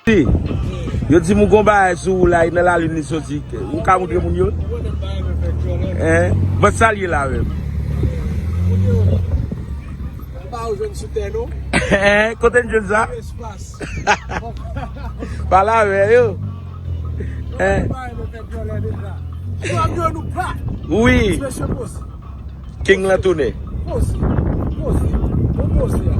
Yo di mou gomba sou la nan la lune ni soti. Ou ka montre moun yo? Ba salye la wè. Ba ou jwen souten nou? Kote n jwen sa? Espas. Pa la wè yo. Sou am yon nou pa? Oui. Special boss. King la toune. Boss. Boss ya.